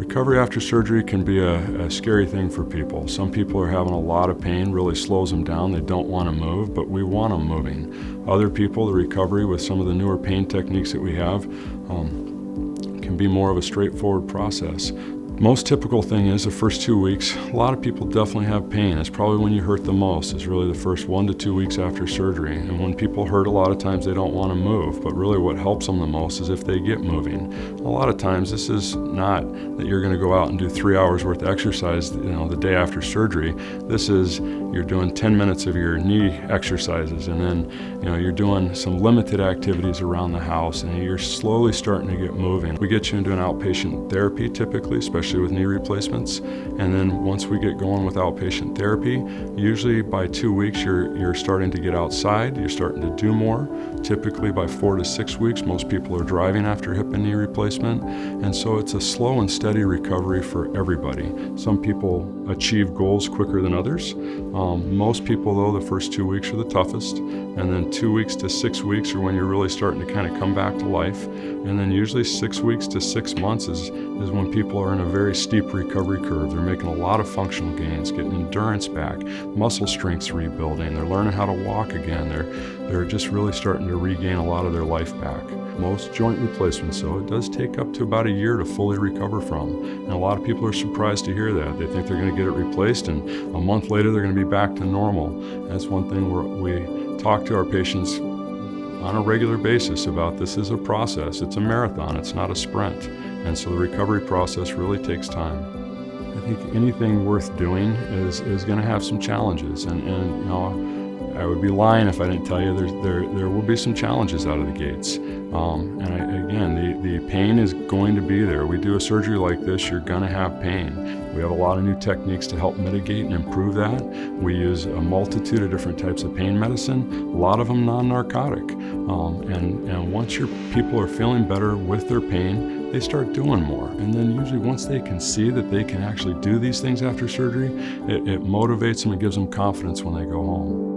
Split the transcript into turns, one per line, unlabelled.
Recovery after surgery can be a scary thing for people. Some people are having a lot of pain, really slows them down. They don't want to move, but we want them moving. Other people, the recovery with some of the newer pain techniques that we have can be more of a straightforward process. Most typical thing is the first 2 weeks, a lot of people definitely have pain. It's probably when you hurt the most. It's really the first 1 to 2 weeks after surgery. And when people hurt, a lot of times they don't want to move, but really what helps them the most is if they get moving. A lot of times this is not that you're going to go out and do 3 hours worth of exercise, the day after surgery. This is you're doing 10 minutes of your knee exercises, and then you're doing some limited activities around the house, and you're slowly starting to get moving. We get you into an outpatient therapy typically, especially with knee replacements. And then once we get going with outpatient therapy, usually by 2 weeks you're starting to get outside, you're starting to do more. Typically by 4 to 6 weeks, most people are driving after hip and knee replacement. And so it's a slow and steady recovery for everybody. Some people achieve goals quicker than others. Most people though, the first 2 weeks are the toughest. And then 2 weeks to 6 weeks are when you're really starting to kind of come back to life. And then usually 6 weeks to 6 months is when people are in a very steep recovery curve. They're making a lot of functional gains, getting endurance back, muscle strength's rebuilding, they're learning how to walk again, they're just really starting to regain a lot of their life back. Most joint replacements, though, it does take up to about a year to fully recover from. And a lot of people are surprised to hear that. They think they're going to get it replaced and a month later they're going to be back to normal. That's one thing where we talk to our patients on a regular basis about this is a process. It's a marathon, it's not a sprint. And so the recovery process really takes time. I think anything worth doing is going to have some challenges, and I would be lying if I didn't tell you there will be some challenges out of the gates. Again, the pain is going to be there. We do a surgery like this, you're going to have pain. We have a lot of new techniques to help mitigate and improve that. We use a multitude of different types of pain medicine, a lot of them non-narcotic. And once your people are feeling better with their pain, they start doing more. And then usually once they can see that they can actually do these things after surgery, it motivates them and gives them confidence when they go home.